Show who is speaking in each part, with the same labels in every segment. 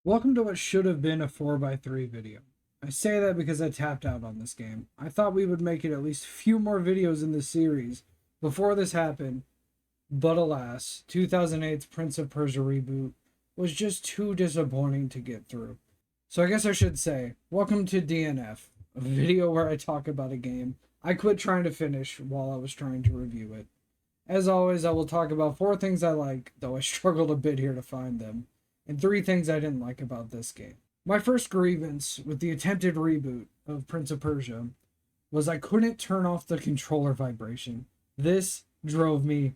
Speaker 1: Welcome to what should have been a 4x3 video. I say that because I tapped out on this game. I thought we would make it at least a few more videos in this series before this happened, but alas, 2008's Prince of Persia Reboot was just too disappointing to get through. So I guess I should say, welcome to DNF, a video where I talk about a game I quit trying to finish while I was trying to review it. As always, I will talk about 4 things I like, though I struggled a bit here to find them, and 3 things I didn't like about this game. My first grievance with the attempted reboot of Prince of Persia was I couldn't turn off the controller vibration. This drove me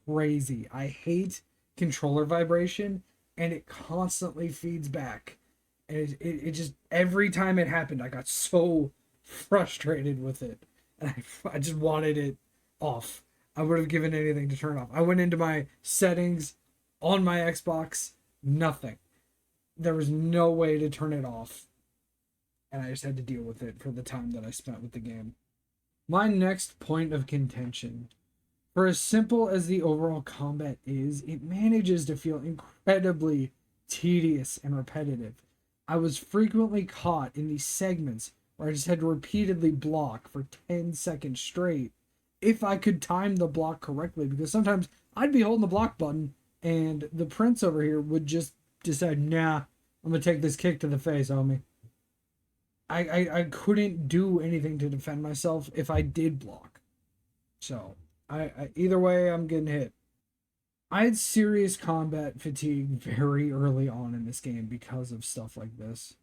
Speaker 1: crazy. I hate controller vibration, and it constantly feeds back. And it just, every time it happened, I got so frustrated with it. And I just wanted it off. I would have given anything to turn it off. I went into my settings on my Xbox, nothing. There was no way to turn it off. And I just had to deal with it for the time that I spent with the game. My next point of contention. For as simple as the overall combat is, it manages to feel incredibly tedious and repetitive. I was frequently caught in these segments where I just had to repeatedly block for 10 seconds straight if I could time the block correctly, because sometimes I'd be holding the block button and the prince over here would just decide, nah, I'm gonna take this kick to the face, homie. I couldn't do anything to defend myself if I did block. So I either way, I'm getting hit. I had serious combat fatigue very early on in this game because of stuff like this.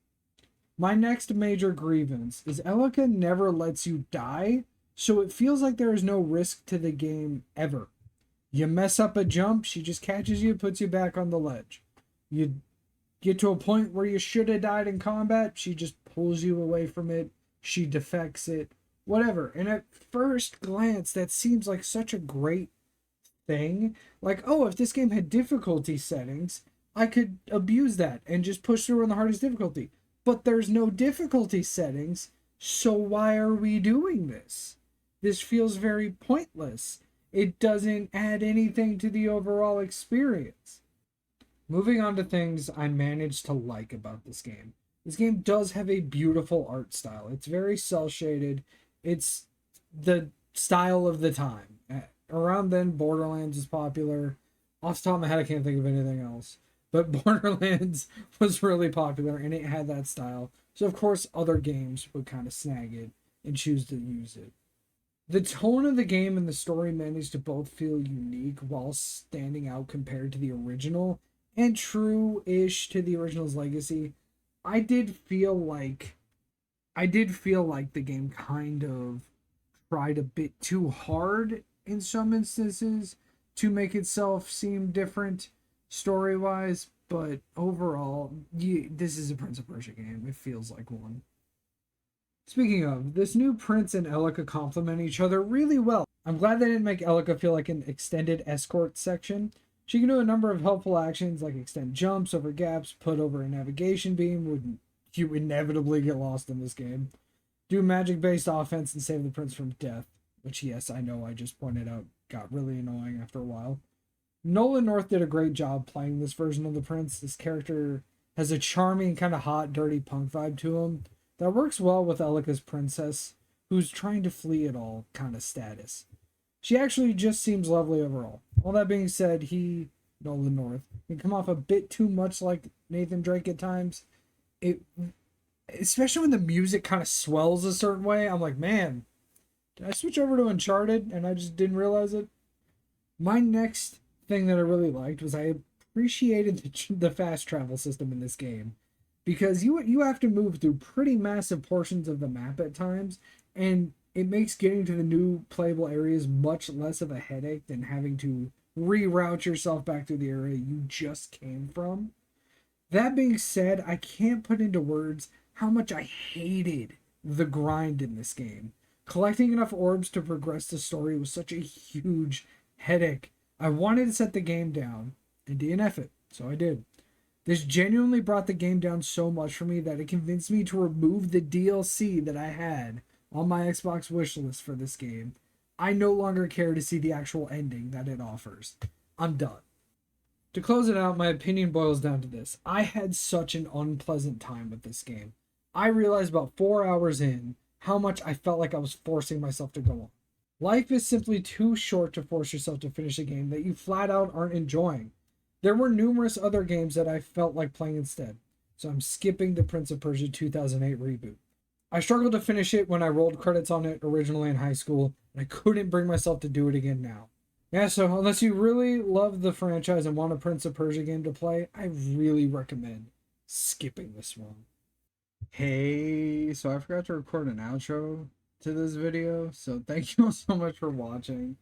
Speaker 1: My next major grievance is Elika never lets you die, so it feels like there is no risk to the game ever. You mess up a jump, she just catches you, puts you back on the ledge. You get to a point where you should have died in combat, she just pulls you away from it, she defects it, whatever. And at first glance, that seems like such a great thing. Like, oh, if this game had difficulty settings, I could abuse that and just push through on the hardest difficulty. But there's no difficulty settings, so why are we doing this? This feels very pointless. It doesn't add anything to the overall experience. Moving on to things I managed to like about this game. This game does have a beautiful art style. It's very cel shaded. It's the style of the time. Around then, Borderlands was popular. Off the top of my head, I can't think of anything else. But Borderlands was really popular and it had that style. So, of course, other games would kind of snag it and choose to use it. The tone of the game and the story managed to both feel unique while standing out compared to the original and true-ish to the original's legacy. I did feel like the game kind of tried a bit too hard in some instances to make itself seem different story-wise, but overall, this is a Prince of Persia game. It feels like one. Speaking of, this new Prince and Elika complement each other really well. I'm glad they didn't make Elika feel like an extended escort section. She can do a number of helpful actions like extend jumps over gaps, put over a navigation beam when you inevitably get lost in this game, do magic-based offense and save the prince from death, which, yes, I know I just pointed out got really annoying after a while. Nolan North did a great job playing this version of the prince. This character has a charming, kind of hot, dirty punk vibe to him that works well with Elika's princess, who's trying to flee it all kind of status. She actually just seems lovely overall. All that being said, Nolan North, can come off a bit too much like Nathan Drake at times. Especially when the music kind of swells a certain way, I'm like, man, did I switch over to Uncharted and I just didn't realize it? My next thing that I really liked was I appreciated the fast travel system in this game, because you have to move through pretty massive portions of the map at times, and it makes getting to the new playable areas much less of a headache than having to reroute yourself back to the area you just came from. That being said, I can't put into words how much I hated the grind in this game. Collecting enough orbs to progress the story was such a huge headache. I wanted to set the game down and DNF it, so I did. This genuinely brought the game down so much for me that it convinced me to remove the DLC that I had on my Xbox wishlist for this game. I no longer care to see the actual ending that it offers. I'm done. To close it out, my opinion boils down to this. I had such an unpleasant time with this game. I realized about 4 hours in how much I felt like I was forcing myself to go on. Life is simply too short to force yourself to finish a game that you flat out aren't enjoying. There were numerous other games that I felt like playing instead, so I'm skipping the Prince of Persia 2008 reboot. I struggled to finish it when I rolled credits on it originally in high school, and I couldn't bring myself to do it again now. Yeah, so unless you really love the franchise and want a Prince of Persia game to play, I really recommend skipping this one. Hey, so I forgot to record an outro to this video, so thank you all so much for watching.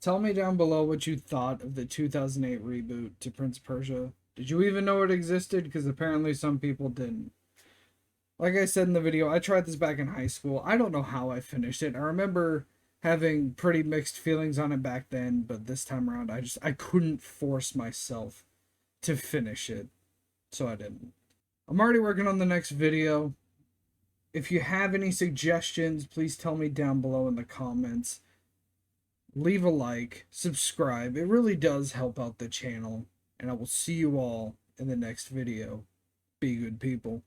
Speaker 1: Tell me down below what you thought of the 2008 reboot to Prince of Persia. Did you even know it existed? Because apparently some people didn't. Like I said in the video, I tried this back in high school. I don't know how I finished it. I remember having pretty mixed feelings on it back then, but this time around I couldn't force myself to finish it, so I didn't. I'm already working on the next video. If you have any suggestions, please tell me down below in the comments. Leave a like, subscribe. It really does help out the channel, and I will see you all in the next video. Be good people.